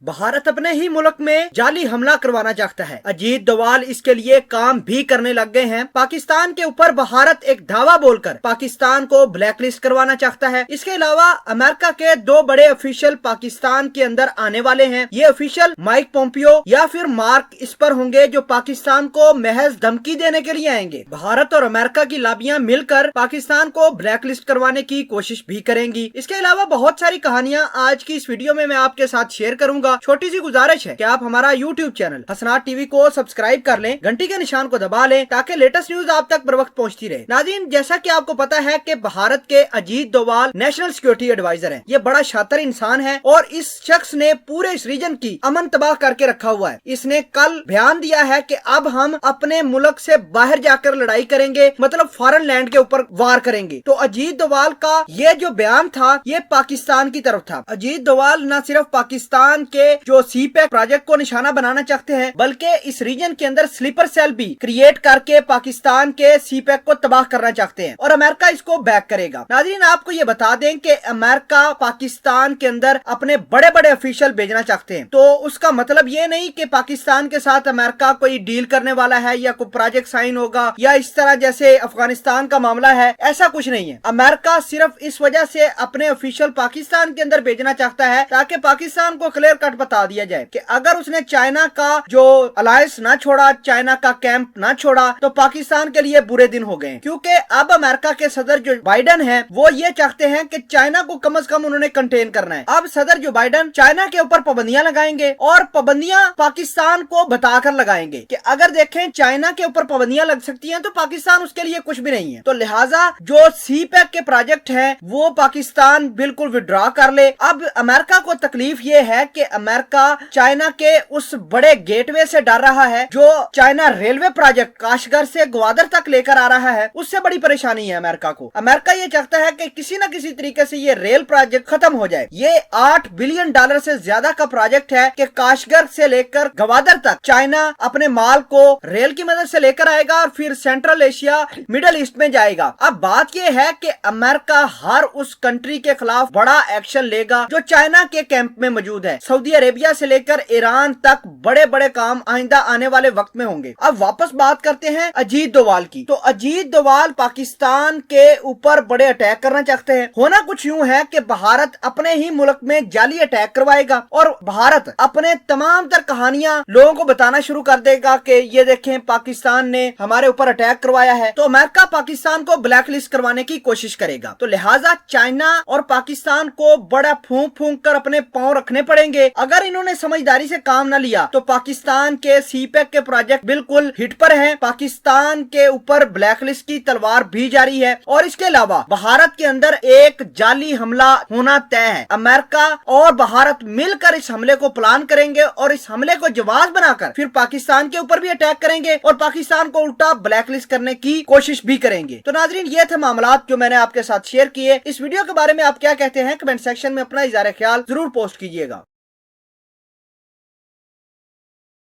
भारत अपने ही मुल्क में जाली हमला करवाना चाहता है। अजीत डोवाल इसके लिए काम भी करने लग गए हैं। पाकिस्तान के ऊपर भारत एक धावा बोलकर पाकिस्तान को ब्लैकलिस्ट करवाना चाहता है। इसके अलावा अमेरिका के दो बड़े ऑफिशियल पाकिस्तान के अंदर आने वाले हैं। ये ऑफिशियल माइक पोम्पियो या फिर मार्क इस्पर होंगे, जो पाकिस्तान को महज धमकी देने के लिए आएंगे। भारत और अमेरिका की लाबियां मिलकर पाकिस्तान को ब्लैकलिस्ट करवाने की कोशिश भी करेंगी। इसके अलावा बहुत सारी कहानियां आज की इस वीडियो में मैं आपके साथ शेयर करूंगा। छोटी सी गुजारिश है कि आप हमारा YouTube चैनल हसनात टीवी को सब्सक्राइब कर लें, घंटी के निशान को दबा लें ताकि लेटेस्ट न्यूज आप तक बर वक्त पहुंचती रहे। नाज़रीन, जैसा कि आपको पता है कि भारत के Ajit Doval national security adviser हैं। ये बड़ा शातिर इंसान है और इस शख्स ने पूरे इस रीजन की अमन तबाह करके रखा हुआ है। इसने कल बयान दिया है कि अब हम अपने मुल्क से बाहर जाकर लड़ाई करेंगे, मतलब फॉरेन लैंड के ऊपर वार करेंगे। तो अजीत डोवाल का ये जो बयान था ये पाकिस्तान की तरफ था। अजीत डोवाल न सिर्फ पाकिस्तान के जो सीपैक प्रोजेक्ट को निशाना बनाना चाहते हैं, बल्कि इस रीजन के अंदर स्लीपर सेल भी क्रिएट करके पाकिस्तान के सीपैक को तबाह करना चाहते हैं और अमेरिका इसको बैक करेगा। नाज़रीन, आपको ये बता दें कि अमेरिका पाकिस्तान के अंदर अपने बड़े बड़े ऑफिशियल भेजना चाहते हैं। तो उसका मतलब ये नहीं कि पाकिस्तान के साथ अमेरिका कोई डील करने वाला है या कोई प्रोजेक्ट साइन होगा या इस तरह जैसे अफगानिस्तान का मामला है, ऐसा कुछ नहीं है। अमेरिका सिर्फ इस वजह से अपने ऑफिशियल पाकिस्तान के अंदर भेजना चाहता है ताकि पाकिस्तान को क्लियर कट बता दिया जाए कि अगर उसने चाइना का जो अलायंस ना छोड़ा, चाइना का कैंप ना छोड़ा, तो पाकिस्तान के लिए बुरे दिन हो गए। क्योंकि अब अमेरिका के सदर जो बाइडन हैं वो ये चाहते हैं कि चाइना को कम से कम उन्होंने कंटेन करना है। अब सदर जो बाइडन चाइना के ऊपर पाबंदियां लगाएंगे और पाबंदियां पाकिस्तान को बताकर लगाएंगे कि अगर देखें चाइना के ऊपर पाबंदियां लग सकती हैं तो पाकिस्तान उसके लिए कुछ भी नहीं है। तो लिहाजा जो सीपैक के प्रोजेक्ट हैं वो पाकिस्तान बिल्कुल विड्रॉ कर ले। अब अमेरिका को तकलीफ ये है कि अमेरिका चाइना के उस बड़े गेटवे से डर रहा है जो चाइना रेलवे प्रोजेक्ट काशगर से ग्वादर तक लेकर आ रहा है, उससे बड़ी परेशानी है अमेरिका को। अमेरिका ये चाहता है कि किसी न किसी तरीके से ये रेल प्रोजेक्ट खत्म हो जाए। ये $8 बिलियन से ज्यादा का प्रोजेक्ट है कि काशगर से लेकर ग्वादर तक चाइना अपने माल को रेल की मदद से लेकर आएगा और फिर सेंट्रल एशिया मिडल ईस्ट में जाएगा। अब बात यह है कि अमेरिका हर उस कंट्री के खिलाफ बड़ा एक्शन लेगा जो चाइना के कैंप में मौजूद है। सऊदी अरेबिया से लेकर ईरान तक बड़े बड़े काम आइंदा आने वाले वक्त में होंगे। अब वापस बात करते हैं अजीत डोवाल की। तो अजीत डोवाल पाकिस्तान के ऊपर बड़े अटैक करना चाहते हैं। होना कुछ यूं है कि भारत अपने ही मुल्क में जाली अटैक करवाएगा और भारत अपने तमाम तर कहानियां लोगों को बताना शुरू कर देगा कि ये देखें पाकिस्तान ने हमारे ऊपर अटैक करवाया है। तो अमेरिका पाकिस्तान को ब्लैकलिस्ट करवाने की कोशिश करेगा। तो लिहाजा चाइना और पाकिस्तान को बड़ा फूंक फूंक कर अपने पांव रखने पड़ेंगे। अगर इन्होंने समझदारी से काम न लिया तो पाकिस्तान के सीपैक के प्रोजेक्ट बिल्कुल हिट पर हैं। पाकिस्तान के ऊपर ब्लैकलिस्ट की तलवार भी जारी है और इसके अलावा भारत के अंदर एक जाली हमला होना तय है। अमेरिका और भारत मिलकर इस हमले को प्लान करेंगे और इस हमले को जवाब बनाकर फिर पाकिस्तान के ऊपर भी अटैक करेंगे और पाकिस्तान को उल्टा ब्लैकलिस्ट करने की कोशिश भी करेंगे। तो नाज़रीन, ये थे मामलात जो मैंने आपके साथ शेयर किए। इस वीडियो के बारे में आप क्या कहते हैं कमेंट सेक्शन में अपना इज़हार ख्याल जरूर पोस्ट कीजिएगा।